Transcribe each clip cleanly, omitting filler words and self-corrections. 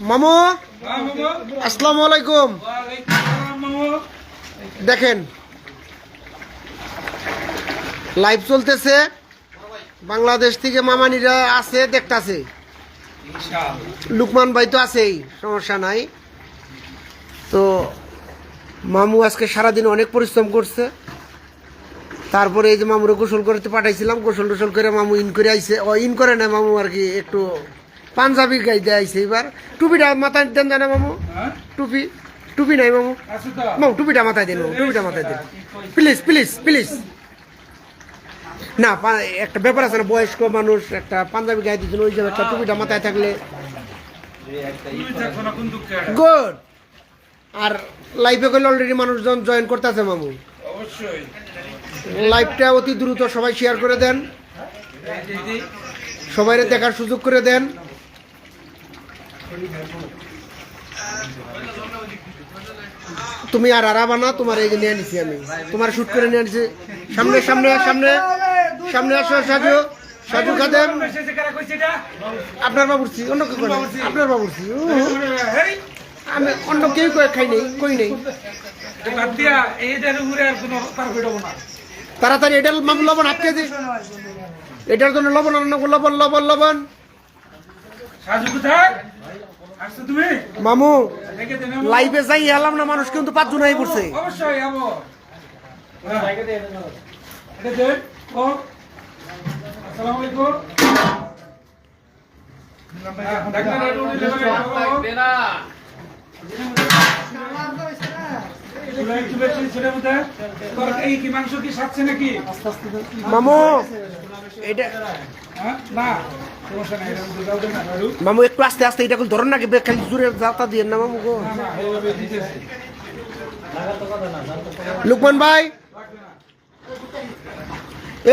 মামু আসসালামু আলাইকুম। দেখেন লাইভ চলতেছে, বাংলাদেশ থেকে মামানিরা আছে, দেখতাছে। লুকমান ভাই তো আছেই, সমস্যা নাই। তো মামু আজকে সারাদিন অনেক পরিশ্রম করছে। তারপরে এই যে মামুরে গোসল করতে পাঠাইছিলাম, গোসল টোসল করে মামু ইন করে আইছে। ইন করে না মামু, আর কি একটু পাঞ্জাবি গাইতে আইছে। এবার টুপিটা মাথায় দেন না মামু, টুপি টুপি নাই মামু, মামু টুপিটা মাথায় দেন, টুপিটা মাথায় দেন প্লিজ প্লিজ প্লিজ। না একটা ব্যাপার আছে না, বয়স্ক মানুষ একটা পাঞ্জাবি গায়ে দিচ্ছেন, ওই জন্য একটা টুপিটা মাথায় থাকলে গুড। আর লাইভে করলে অলরেডি মানুষজন জয়েন করতেছে মামু। অবশ্যই লাইভটা অতি দ্রুত সবাই শেয়ার করে দেন, সবাই দেখার সুযোগ করে দেন। তুমি আর আরাবা না, তোমার এই যে নিয়ে নিছি আমি, তোমার শুট করে নিয়ে নিছি। সামনে সামনে সামনে সামনে আসো সাজু, সাজু খাদেম। আপনার বাবুর্চি, অন্য কেউ করে আপনার বাবুর্চি, আমি অন্য কেউ খাই নেই, কই নেই। তাড়াতাড়ি এটা মামু লবণ হাত কেজি, এটার জন্য লবণ লবণ লবণ লবণ। মামু লাইভে যাই এলাম না, মানুষ কিন্তু 5 জন পড়ছে। মামু এটা মামু একটু আস্তে আস্তে, এটা ধরুন না, খালি জোরে যাতা দিয়ে না মামু গো। লুকমান ভাই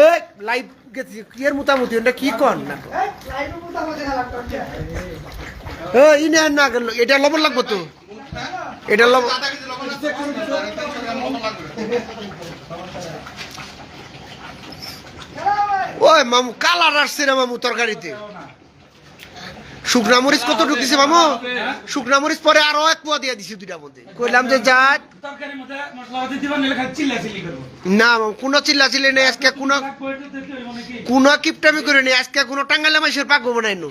এ লাইভ গেছি কি এর মোটামুটি এটা কি কর না, ইনে না এটা লবণ লাগবো তো, এটা লবণ। ওই মামু কালার আসছে না মামু তরকারিতে। শুকনা মরিচ কত ঢুকিছে মামু? শুকনা মরিচ পরে আরো 1 পোয়া দিয়ে দিছি দুইটার মধ্যে। কইলাম যে যা না মামু, কোনো চিল্লা চিল্লি নেই আজকে, কোনো কিপটামি করে নেই আজকে, কোনো টাঙ্গাইলা মাইসের পাক বানাই নো।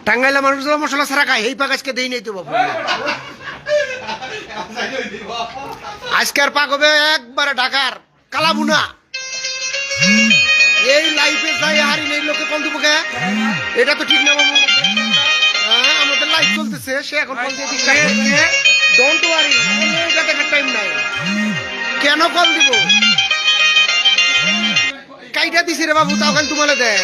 টাঙ্গাইলা মানুষ মশলা ছাড়া খায়, এই পাক আজকে দেই নাই তো বাবু। আজকে আর পাক হবে একবারে ঢাকার কালাবুনা। এই লাইফে যাই হারি নেই লোকে কল দিব কে, এটা তো ঠিক না বাবু। আমাদের লাইফ চলতেছে, সে এখন কল দিয়ে দিচ্ছে। ডোন্ট ওয়ারি, এটা দেখার টাইম নাই। কেন কল দিব? কাইটা দিছি রে বাবু, তাও খালি তোমালে দেয়।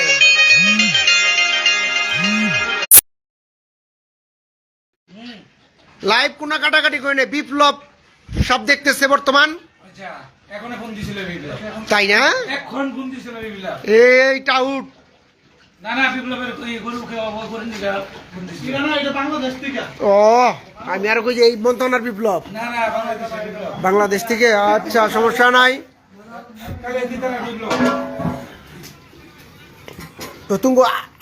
লাইভ কোনো কাটাকাটি করে নেই, বিপ্লব সব দেখতেছে বর্তমান, তাই না? এইটা আউট। ও আমি আর কই যে এই মন্ত্রণার বিপ্লব বাংলাদেশ থেকে। আচ্ছা সমস্যা নাই। তো তুমি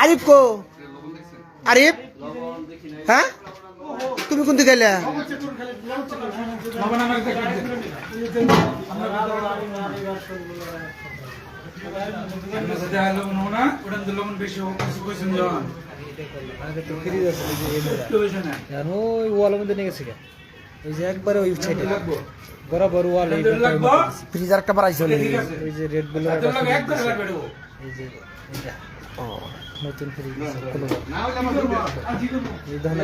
আরিফ কো, আরিফ হ্যাঁ তুমি কোনদিকে গেলে? একবারে ওই সাইডে বরাবর ওয়াল, ফ্রিজার একটা বাড়াইছে, ওই যে রেড বুল নতুন ফ্রিজ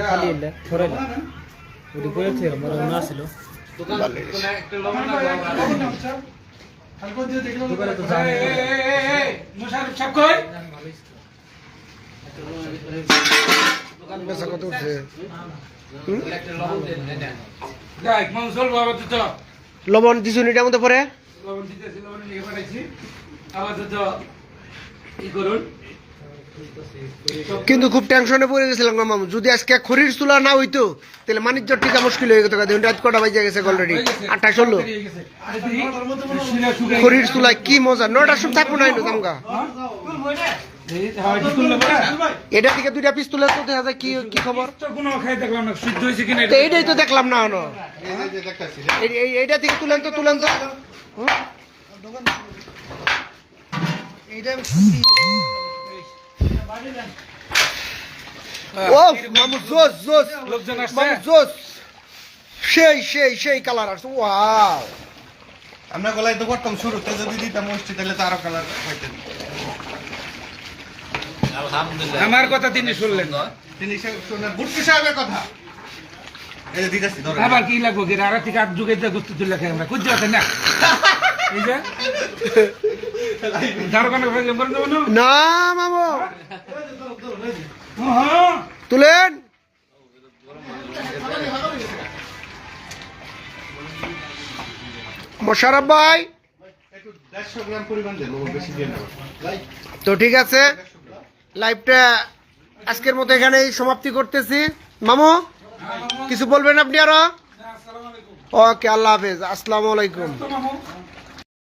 খালি এলে ছড়াইলে ওটি করে আমার মনে আসছিল। লবণ দিছুন এটার মধ্যে পরে কিন্তু খুব টেনশনে পড়ে গেছিলাম মামু। যদি আজকে খড়ির চুলা না হইতো তাহলে বাণিজ্য টিকা মুশকিল হয়ে যেত। রাত কটা বাজে গেছে অলরেডি, 8টা 16। খড়ির চুলায় কি মজা, 9টার সময় থাকবো না আমগা। এটা থেকে 2টা পিস তুলে তো দেখা যায় কি কি খবর তো এইটাই তো দেখলাম না হলো এইটা থেকে তুলেন তো হুম? ও মামু জোস জোস মামু জোস সেই কালার আছে ওয়াও আমরা গলায় তো করতাম শুরুতে যদি দিতাম মিষ্টি তাহলে তো আরো কালার হইতেন আমার কথা তিনি শুনলেন তিনি শোনার বুট্টু সাহেবের কথা এই যে দিতেছি ধরো আবার কি লাগবো কি আর থেকে আট যুগে গুস্তি তুলে খাই আমরা কুজ্জা আছে না এই যে দারোগানে ফেলে বলে দেবো না না মামু হ্যাঁ তুলেন মোশাররফ ভাই একটু 150 গ্রাম পরিমাণ দেন বেশি দিয়ে না তো ঠিক আছে লাইভটা আজকের মতো এখানেই সমাপ্তি করতেছি মামু কিছু বলবেন আপনি আরো ওকে আল্লাহ হাফেজ আসসালামু আলাইকুম মামু